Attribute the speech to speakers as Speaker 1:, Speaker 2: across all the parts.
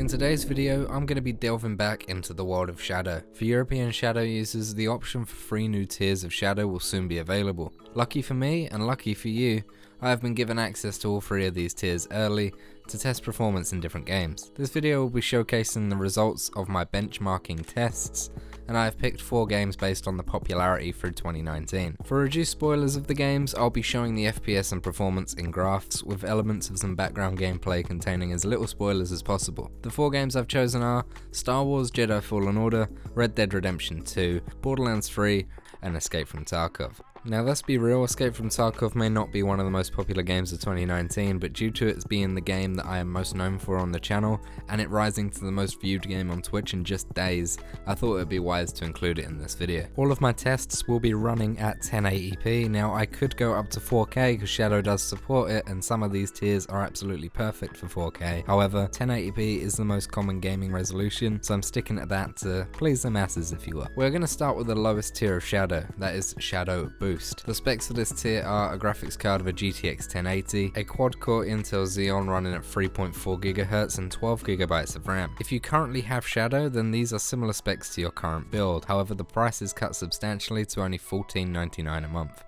Speaker 1: In today's video, I'm going to be delving back into the world of Shadow. For European Shadow users, the option for 3 new tiers of Shadow will soon be available. Lucky for me, and lucky for you, I have been given access to all 3 of these tiers early to test performance in different games. This video will be showcasing the results of my benchmarking tests, and I have picked 4 games based on the popularity through 2019. For reduced spoilers of the games, I'll be showing the FPS and performance in graphs, with elements of some background gameplay containing as little spoilers as possible. The 4 games I've chosen are Star Wars Jedi Fallen Order, Red Dead Redemption 2, Borderlands 3, and Escape from Tarkov. Now let's be real, Escape from Tarkov may not be one of the most popular games of 2019, but due to it being the game that I am most known for on the channel, and it rising to the most viewed game on Twitch in just days, I thought it would be wise to include it in this video. All of my tests will be running at 1080p. Now I could go up to 4K because Shadow does support it, and some of these tiers are absolutely perfect for 4K. However, 1080p is the most common gaming resolution, so I'm sticking at that to please the masses, if you will. We're going to start with the lowest tier of Shadow, that is Shadow Boost. The specs for this tier are a graphics card of a GTX 1080, a quad-core Intel Xeon running at 3.4 GHz and 12 GB of RAM. If you currently have Shadow, then these are similar specs to your current build, however the price is cut substantially to only $14.99 a month.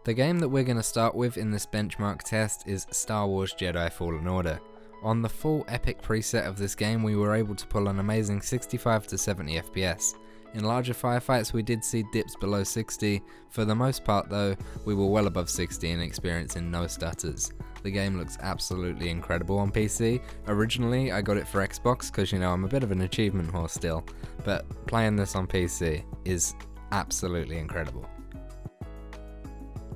Speaker 1: The game that we're going to start with in this benchmark test is Star Wars Jedi Fallen Order. On the full epic preset of this game, we were able to pull an amazing 65 to 70 FPS. In larger firefights we did see dips below 60, for the most part though, we were well above 60 and experiencing no stutters. The game looks absolutely incredible on PC. Originally I got it for Xbox because I'm a bit of an achievement whore still, but playing this on PC is absolutely incredible.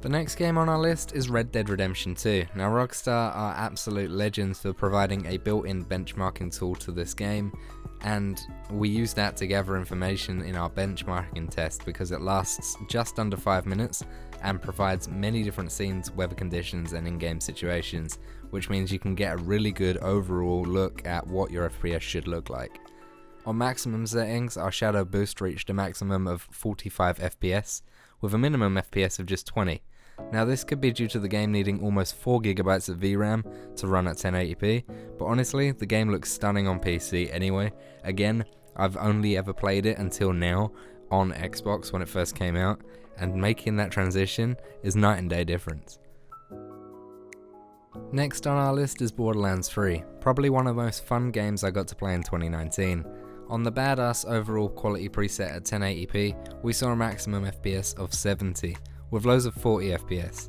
Speaker 1: The next game on our list is Red Dead Redemption 2. Now Rockstar are absolute legends for providing a built-in benchmarking tool to this game, and we use that to gather information in our benchmarking test because it lasts just under 5 minutes and provides many different scenes, weather conditions and in-game situations, which means you can get a really good overall look at what your FPS should look like. On maximum settings, our Shadow Boost reached a maximum of 45 FPS, with a minimum FPS of just 20. Now this could be due to the game needing almost 4 GB of VRAM to run at 1080p, but honestly the game looks stunning on PC anyway. Again, I've only ever played it until now on Xbox when it first came out, and making that transition is night and day difference. Next on our list is Borderlands 3, probably one of the most fun games I got to play in 2019. On the badass overall quality preset at 1080p, we saw a maximum FPS of 70. with loads of 40 FPS,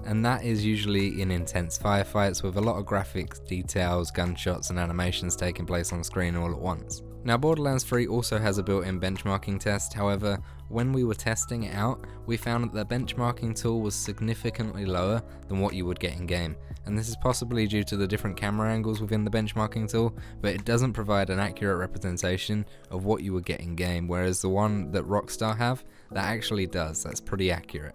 Speaker 1: and that is usually in intense firefights with a lot of graphics, details, gunshots and animations taking place on screen all at once. Now Borderlands 3 also has a built-in benchmarking test, however when we were testing it out we found that the benchmarking tool was significantly lower than what you would get in game, and this is possibly due to the different camera angles within the benchmarking tool, but it doesn't provide an accurate representation of what you would get in game, whereas the one that Rockstar have, that actually does. That's pretty accurate.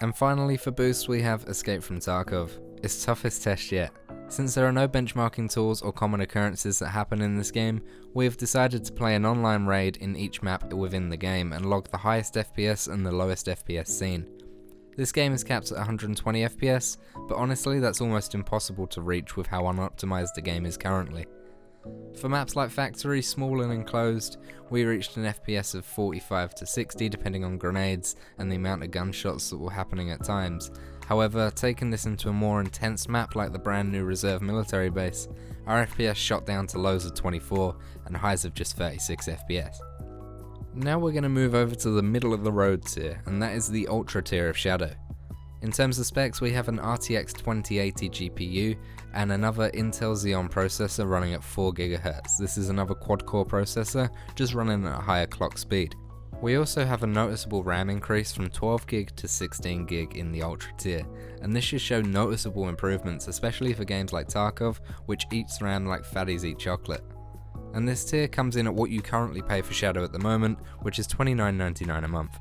Speaker 1: And finally for boost we have Escape from Tarkov, its toughest test yet. Since there are no benchmarking tools or common occurrences that happen in this game, we have decided to play an online raid in each map within the game and log the highest FPS and the lowest FPS seen. This game is capped at 120 FPS, but honestly that's almost impossible to reach with how unoptimized the game is currently. For maps like Factory, small and enclosed, we reached an FPS of 45 to 60 depending on grenades and the amount of gunshots that were happening at times. However, taking this into a more intense map like the brand new reserve military base, our FPS shot down to lows of 24 and highs of just 36 FPS. Now we're going to move over to the middle of the road tier, and that is the Ultra tier of Shadow. In terms of specs, we have an RTX 2080 GPU and another Intel Xeon processor running at 4 GHz. This is another quad-core processor, just running at a higher clock speed. We also have a noticeable RAM increase from 12GB to 16GB in the Ultra tier, and this should show noticeable improvements, especially for games like Tarkov, which eats RAM like fatties eat chocolate. And this tier comes in at what you currently pay for Shadow at the moment, which is $29.99 a month.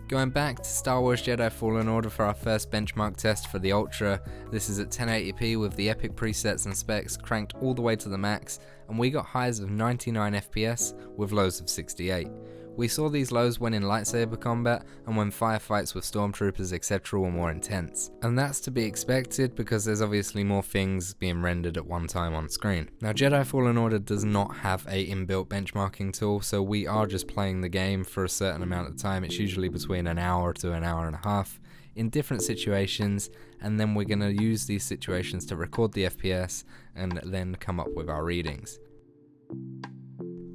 Speaker 1: Going back to Star Wars Jedi Fallen Order for our first benchmark test for the Ultra, this is at 1080p with the epic presets and specs cranked all the way to the max, and we got highs of 99 FPS with lows of 68. We saw these lows when in lightsaber combat and when firefights with stormtroopers etc. were more intense. And that's to be expected because there's obviously more things being rendered at one time on screen. Now Jedi Fallen Order does not have a inbuilt benchmarking tool, so we are just playing the game for a certain amount of time. It's usually between an hour to an hour and a half in different situations, and then we're going to use these situations to record the FPS and then come up with our readings.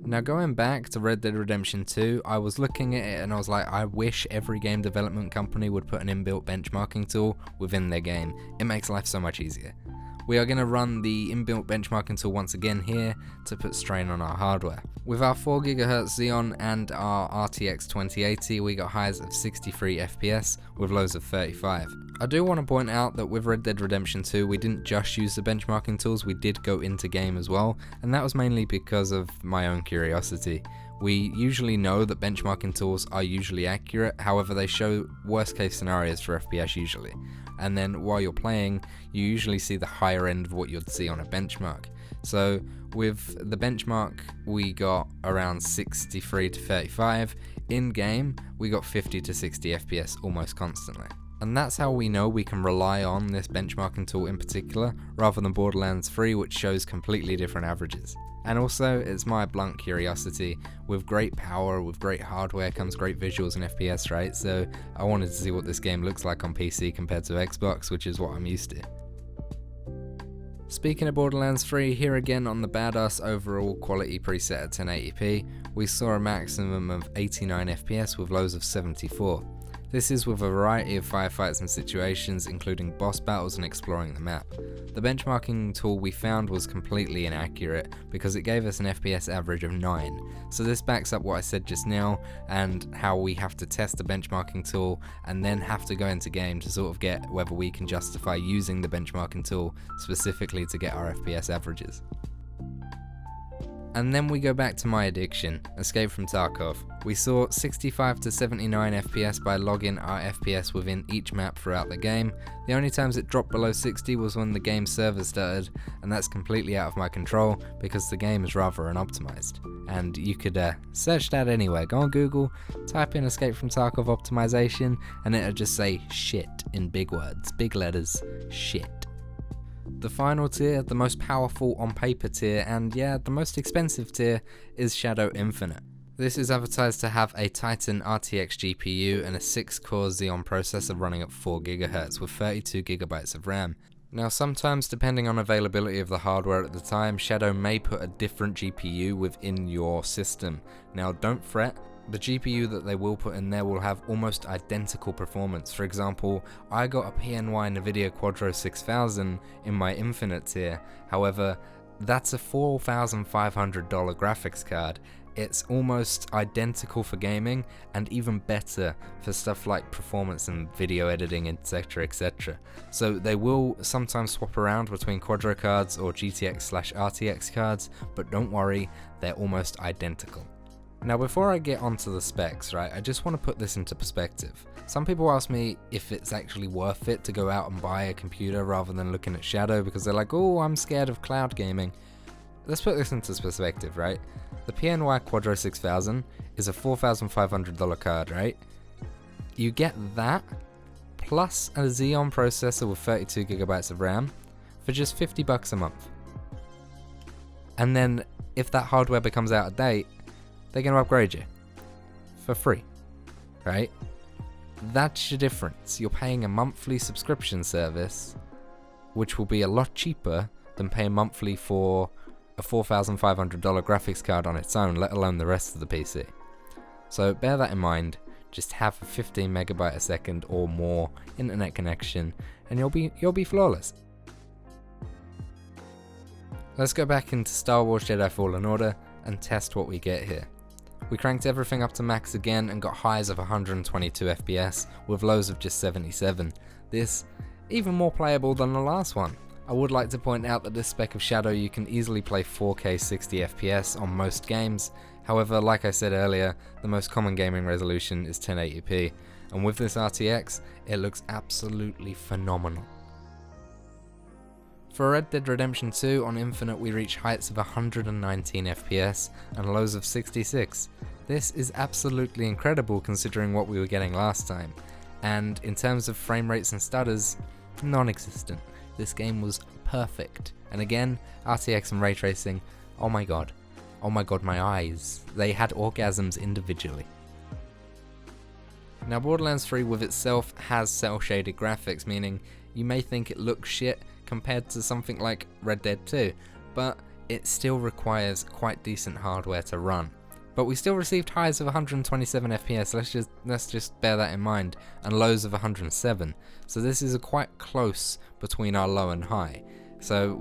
Speaker 1: Now going back to Red Dead Redemption 2, I was looking at it and I was like, I wish every game development company would put an inbuilt benchmarking tool within their game. It makes life so much easier. We are going to run the inbuilt benchmarking tool once again here to put strain on our hardware. With our 4GHz Xeon and our RTX 2080, we got highs of 63 FPS with lows of 35. I do want to point out that with Red Dead Redemption 2, we didn't just use the benchmarking tools, we did go into game as well, and that was mainly because of my own curiosity. We usually know that benchmarking tools are usually accurate, however they show worst case scenarios for FPS usually. And then while you're playing, you usually see the higher end of what you'd see on a benchmark. So with the benchmark, we got around 63 to 35. In game, we got 50 to 60 FPS almost constantly. And that's how we know we can rely on this benchmarking tool in particular, rather than Borderlands 3, which shows completely different averages. And also, it's my blunt curiosity, with great power, with great hardware comes great visuals and FPS, right? So I wanted to see what this game looks like on PC compared to Xbox, which is what I'm used to. Speaking of Borderlands 3, here again on the badass overall quality preset at 1080p, we saw a maximum of 89 FPS with lows of 74. This is with a variety of firefights and situations, including boss battles and exploring the map. The benchmarking tool we found was completely inaccurate because it gave us an FPS average of 9. So this backs up what I said just now and how we have to test the benchmarking tool and then have to go into game to sort of get whether we can justify using the benchmarking tool specifically to get our FPS averages. And then we go back to my addiction, Escape from Tarkov. We saw 65 to 79 FPS by logging our FPS within each map throughout the game. The only times it dropped below 60 was when the game server started, and that's completely out of my control because the game is rather unoptimized. And you could search that anywhere. Go on Google, type in Escape from Tarkov optimization, and it'll just say shit in big words, big letters, shit. The final tier, the most powerful on paper tier, and yeah, the most expensive tier, is Shadow Infinite. This is advertised to have a Titan RTX GPU and a 6-core Xeon processor running at 4GHz with 32GB of RAM. Now sometimes, depending on availability of the hardware at the time, Shadow may put a different GPU within your system. Now don't fret. The GPU that they will put in there will have almost identical performance. For example, I got a PNY NVIDIA Quadro 6000 in my Infinite tier, however, that's a $4,500 graphics card. It's almost identical for gaming and even better for stuff like performance and video editing, etc, etc. So they will sometimes swap around between Quadro cards or GTX/RTX cards, but don't worry, they're almost identical. Now before I get onto the specs, right, I just want to put this into perspective. Some people ask me if it's actually worth it to go out and buy a computer rather than looking at Shadow because they're like, oh, I'm scared of cloud gaming. Let's put this into perspective, right? The PNY Quadro 6000 is a $4,500 card, right? You get that plus a Xeon processor with 32GB of RAM for just $50 a month. And then if that hardware becomes out of date, they're going to upgrade you for free, right? That's your difference. You're paying a monthly subscription service, which will be a lot cheaper than paying monthly for a $4,500 graphics card on its own, let alone the rest of the PC. So bear that in mind. Just have a 15 megabyte a second or more internet connection, and you'll be flawless. Let's go back into Star Wars Jedi Fallen Order and test what we get here. We cranked everything up to max again and got highs of 122 FPS with lows of just 77. This, even more playable than the last one. I would like to point out that this spec of Shadow you can easily play 4K 60 FPS on most games. However, like I said earlier, the most common gaming resolution is 1080p, and with this RTX, it looks absolutely phenomenal. For Red Dead Redemption 2 on Infinite we reach heights of 119 FPS and lows of 66. This is absolutely incredible considering what we were getting last time, and in terms of frame rates and stutters, non-existent. This game was perfect, and again, RTX and ray tracing, oh my god, my eyes, they had orgasms individually. Now Borderlands 3 with itself has cel shaded graphics, meaning you may think it looks shit compared to something like Red Dead 2, but it still requires quite decent hardware to run. But we still received highs of 127 FPS, let's just bear that in mind, and lows of 107. So this is quite close between our low and high. So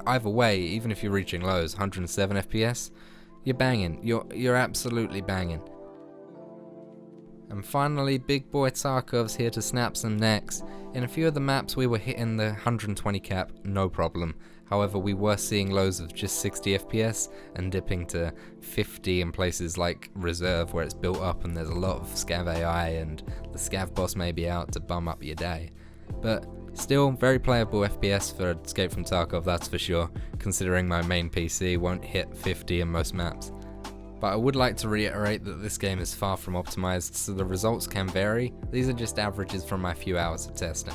Speaker 1: either way, even if you're reaching lows, 107 FPS, you're banging. You're absolutely banging. And finally, big boy Tarkov's here to snap some necks. In a few of the maps we were hitting the 120 cap, no problem. However, we were seeing lows of just 60 FPS and dipping to 50 in places like Reserve where it's built up and there's a lot of scav AI and the scav boss may be out to bum up your day. But still, very playable FPS for Escape from Tarkov, that's for sure, considering my main PC won't hit 50 in most maps. But I would like to reiterate that this game is far from optimized, so the results can vary. These are just averages from my few hours of testing.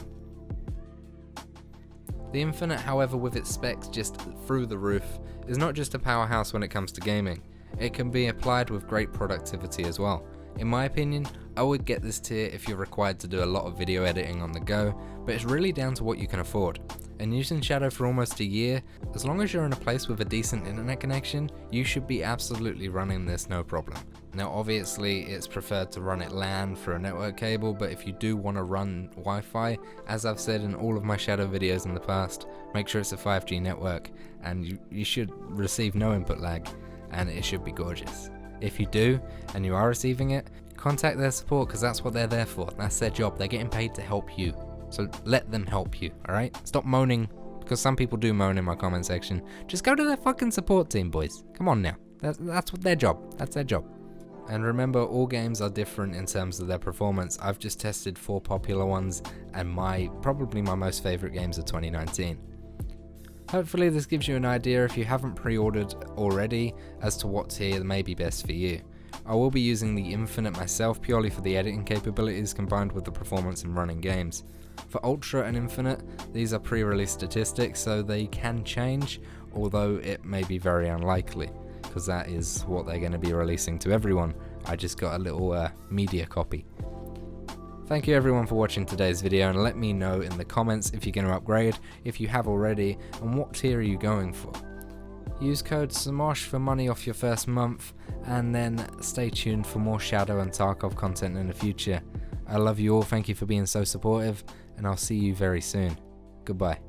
Speaker 1: The Infinite, however, with its specs just through the roof, is not just a powerhouse when it comes to gaming. It can be applied with great productivity as well. In my opinion, I would get this tier if you're required to do a lot of video editing on the go, but it's really down to what you can afford. And using Shadow for almost a year, as long as you're in a place with a decent internet connection, you should be absolutely running this no problem. Now obviously it's preferred to run it LAN for a network cable, but if you do want to run Wi-Fi, as I've said in all of my Shadow videos in the past, make sure it's a 5G network and you should receive no input lag and it should be gorgeous. If you do and you are receiving it, contact their support because that's what they're there for. That's their job. They're getting paid to help you. So let them help you, alright? Stop moaning, because some people do moan in my comment section. Just go to their fucking support team, boys. Come on now. That's what their job. That's their job. And remember, all games are different in terms of their performance. I've just tested 4 popular ones, and probably my most favourite games of 2019. Hopefully this gives you an idea, if you haven't pre-ordered already, as to what tier may be best for you. I will be using the Infinite myself purely for the editing capabilities combined with the performance in running games. For Ultra and Infinite, these are pre-release statistics, so they can change, although it may be very unlikely, because that is what they're going to be releasing to everyone. I just got a little media copy. Thank you everyone for watching today's video, and let me know in the comments if you're going to upgrade, if you have already, and what tier are you going for. Use code Samosh for money off your first month, and then stay tuned for more Shadow and Tarkov content in the future. I love you all, thank you for being so supportive, and I'll see you very soon. Goodbye.